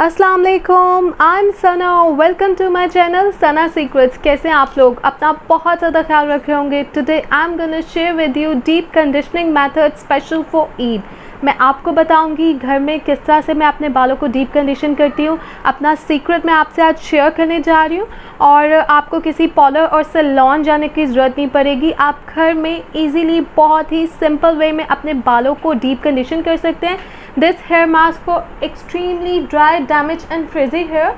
अस्सलाम वालेकुम, I am Sana. Welcome to my channel Sana secrets. कैसे हैं आप लोग? अपना बहुत ज़्यादा ख्याल रख रहे होंगे। Today I am gonna share with you deep conditioning method special for Eid. मैं आपको बताऊंगी घर में किस तरह से मैं अपने बालों को डीप कंडीशन करती हूँ। अपना सीक्रेट मैं आपसे आज शेयर करने जा रही हूँ और आपको किसी पार्लर और सैलून जाने की ज़रूरत नहीं पड़ेगी। आप घर में इजीली बहुत ही सिंपल वे में अपने बालों को डीप कंडीशन कर सकते हैं। This hair mask for extremely dry, damage and frizzy hair.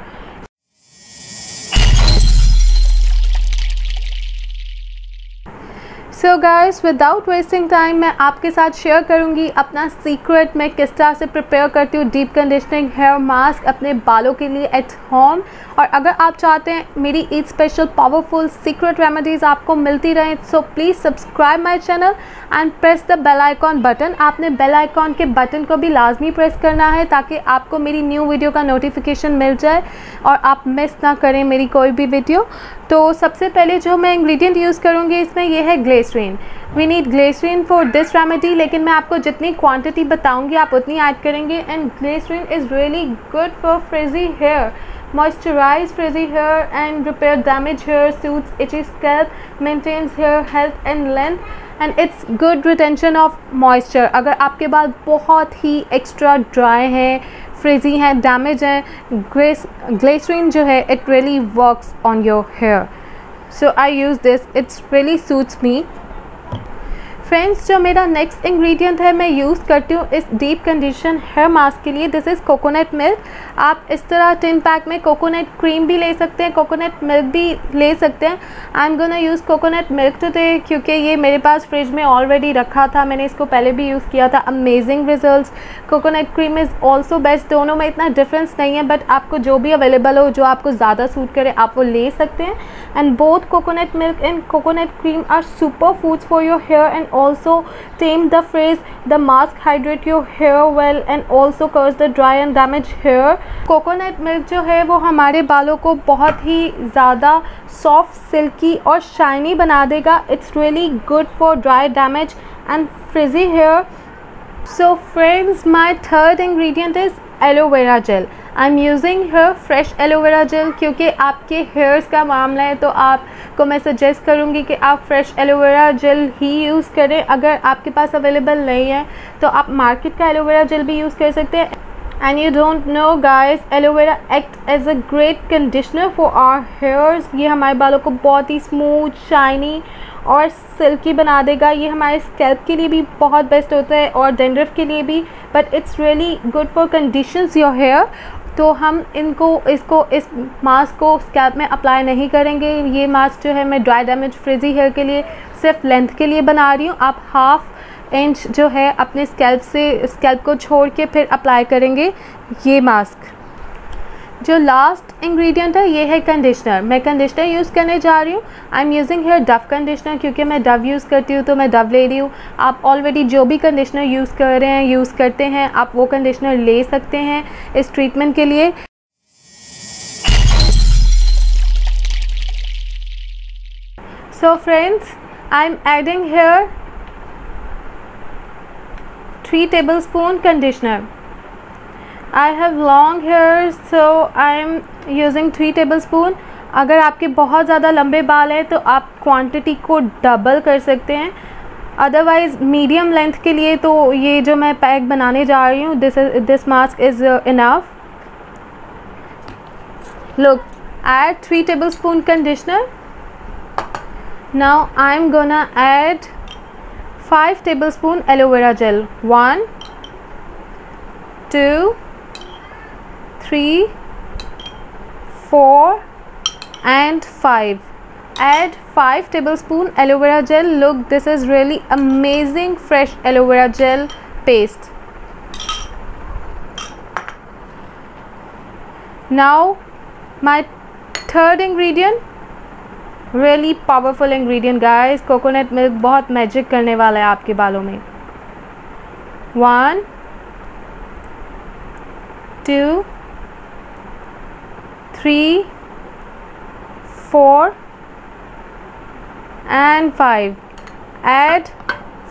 So guys, without wasting time मैं आपके साथ शेयर करूंगी अपना सीक्रेट मैं किस तरह से प्रिपेयर करती हूँ डीप कंडीशनिंग हेयर मास्क अपने बालों के लिए एट होम। और अगर आप चाहते हैं मेरी Eid special powerful secret remedies आपको मिलती रहें, so please subscribe my channel and press the bell icon button. आपने बेल आइकॉन के बटन को भी लाजमी प्रेस करना है ताकि आपको मेरी न्यू वीडियो का नोटिफिकेशन मिल जाए और आप मिस ना करें मेरी कोई भी वीडियो। तो सबसे पहले जो मैं इंग्रेडिएंट यूज़ करूँगी इसमें ये है glycerine. We need glycerine for this remedy, लेकिन मैं आपको जितनी क्वांटिटी बताऊंगी आप उतनी ऐड करेंगे। And glycerine is really good for frizzy hair, moisturize frizzy hair and repair damaged hair, soothes itchy scalp, maintains hair health and length and it's good retention of moisture। अगर आपके बाल बहुत ही extra dry हैं, फ्रिजी हैं, damage हैं, glycerine जो है it really works on your hair, so I use this, it's really suits me। Friends, जो मेरा नेक्स्ट इंग्रेडिएंट है मैं यूज़ करती हूँ इस डीप कंडीशन हेयर मास्क के लिए, दिस इज़ कोकोनट मिल्क। आप इस तरह टिन पैक में कोकोनट क्रीम भी ले सकते हैं, कोकोनट मिल्क भी ले सकते हैं। I am gonna use coconut milk today क्योंकि ये मेरे पास फ्रिज में ऑलरेडी रखा था, मैंने इसको पहले भी यूज़ किया था। Amazing results. Coconut cream is also best. दोनों में इतना डिफरेंस नहीं है, बट आपको जो भी अवेलेबल हो, जो आपको ज़्यादा सूट करे, आप वो ले सकते हैं। And both coconut milk and coconut cream are superfoods for your hair and also tame the frizz. The mask hydrate your hair well and also covers the dry and damaged hair. Coconut milk जो है वो हमारे बालों को बहुत ही ज़्यादा soft, silkie और shiny बना देगा। It's really good for dry, damaged and frizzy hair. So friends, my third ingredient is aloe vera gel. I am using here fresh aloe vera gel क्योंकि आपके हेयर्स का मामला है तो आपको मैं सजेस्ट करूँगी कि आप फ्रेश एलोवेरा जेल ही यूज़ करें। अगर आपके पास अवेलेबल नहीं है तो आप मार्केट का एलोवेरा जेल भी यूज़ कर सकते हैं। And you don't know guys, aloe vera act as a great conditioner for our hairs. ये हमारे बालों को बहुत ही स्मूथ, शाइनी और सिल्की बना देगा। ये हमारे स्कैल्प के लिए भी बहुत बेस्ट होता है और डैंड्रफ के लिए भी, but it's really good for conditions your hair. तो हम इस मास्क को स्कैल्प में अप्लाई नहीं करेंगे। ये मास्क जो है मैं ड्राई, डैमेज, फ्रिजी हेयर के लिए सिर्फ लेंथ के लिए बना रही हूँ। आप हाफ इंच जो है अपने स्कैल्प को छोड़ के फिर अप्लाई करेंगे ये मास्क। जो लास्ट इंग्रेडिएंट है ये है कंडीशनर। मैं कंडीशनर यूज़ करने जा रही हूँ। I am using here Dove conditioner क्योंकि मैं डव यूज़ करती हूँ तो मैं डव ले रही हूँ। आप ऑलरेडी जो भी कंडीशनर यूज़ कर रहे हैं, यूज़ करते हैं, आप वो कंडीशनर ले सकते हैं इस ट्रीटमेंट के लिए। So friends, I am adding here 3 tablespoon conditioner. I have long hair so I am using 3 tablespoon। अगर आपके बहुत ज़्यादा लंबे बाल हैं तो आप क्वांटिटी को डबल कर सकते हैं। अदरवाइज़ मीडियम लेंथ के लिए तो ये जो मैं पैक बनाने जा रही हूँ, this mask is enough. Look, add 3 tablespoon conditioner. Now I am gonna add 5 tablespoon aloe vera gel. 1, 2, 3, 4 and 5. Add 5 tablespoon aloe vera gel. Look, this is really amazing fresh aloe vera gel paste. Now my third ingredient, really powerful ingredient guys, coconut milk बहुत magic करने वाला है आपके बालों में। 1, 2, 3, 4 and 5. Add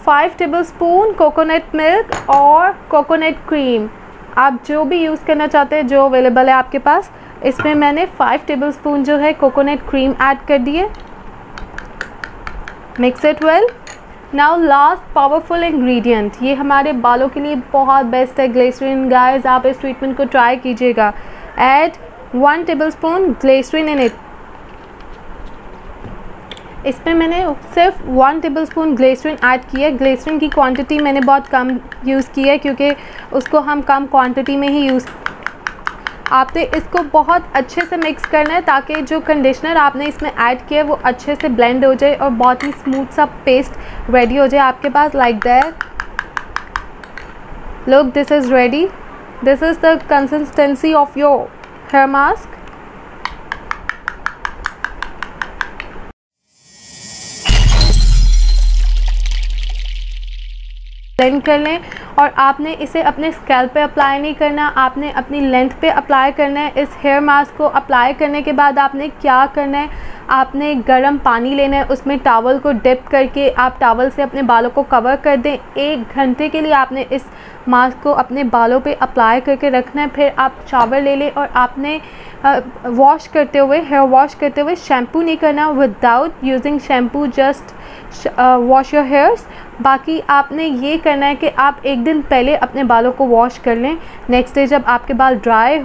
5 tablespoon coconut milk or coconut cream। आप जो भी यूज़ करना चाहते हैं, जो अवेलेबल है आपके पास। इसमें मैंने 5 टेबलस्पून जो है कोकोनट क्रीम ऐड कर दी है। Mix it well. Now last powerful ingredient, ये हमारे बालों के लिए बहुत बेस्ट है, ग्लिसरीन। गाइस आप इस ट्रीटमेंट को ट्राई कीजिएगा। Add 1 tablespoon glycerine in it. इसमें मैंने सिर्फ 1 टेबलस्पून ग्लिसरीन ऐड की है। ग्लिसरीन की क्वांटिटी मैंने बहुत कम यूज़ की है क्योंकि उसको हम कम क्वांटिटी में ही यूज़। आपने इसको बहुत अच्छे से मिक्स करना है ताकि जो कंडीशनर आपने इसमें ऐड किया है वो अच्छे से ब्लेंड हो जाए और बहुत ही स्मूथ सा पेस्ट रेडी हो जाए आपके पास, like that. Look, this is ready. This is the consistency of your hair mask. Blend कर लें और आपने इसे अपने स्कैल्प पे अप्लाई नहीं करना, आपने अपनी लेंथ पे अप्लाई करना है। इस हेयर मास्क को अप्लाई करने के बाद आपने क्या करना है, आपने गर्म पानी लेना है, उसमें टॉवल को डिप करके आप टॉवल से अपने बालों को कवर कर दें। 1 घंटे के लिए आपने इस मास्क को अपने बालों पे अप्लाई करके रखना है। फिर आप शावर ले लें और आपने वॉश करते हुए, हेयर वॉश करते हुए शैम्पू नहीं करना। Without using shampoo just wash your hairs. बाकी आपने ये करना है कि आप 1 दिन पहले अपने बालों को वॉश कर लें। नेक्स्ट डे जब आपके बाल ड्राई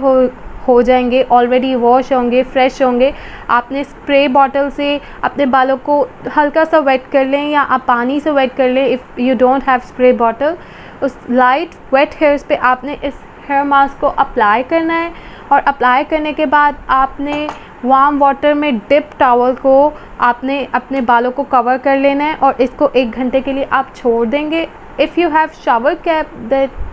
हो जाएंगे, ऑलरेडी वॉश होंगे, फ्रेश होंगे, आपने स्प्रे बॉटल से अपने बालों को हल्का सा वेट कर लें या आप पानी से वेट कर लें if you don't have spray bottle. उस लाइट वेट हेयर्स पे आपने इस हेयर मास्क को अप्लाई करना है और अप्लाई करने के बाद आपने वार्म वाटर में डिप टॉवल को आपने अपने बालों को कवर कर लेना है और इसको 1 घंटे के लिए आप छोड़ देंगे। If you have shower cap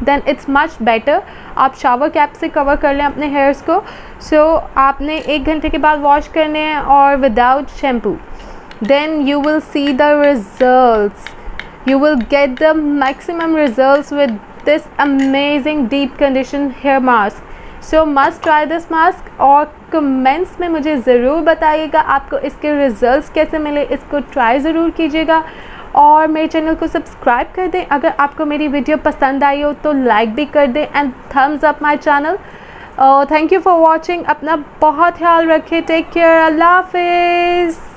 then it's much better. आप शावर कैप से कवर कर लें अपने हेयर्स को। सो आपने 1 घंटे के बाद वॉश करने हैं और without shampoo. Then you will see the results. You will get the maximum results with this amazing deep condition hair mask. So must try this mask और कमेंट्स में मुझे ज़रूर बताइएगा आपको इसके रिजल्ट्स कैसे मिले। इसको ट्राई ज़रूर कीजिएगा और मेरे चैनल को सब्सक्राइब कर दें। अगर आपको मेरी वीडियो पसंद आई हो तो लाइक भी कर दें and thumbs up my channel. Thank you for watching. अपना बहुत ख्याल रखें। Take care. अल्लाह हाफिज़।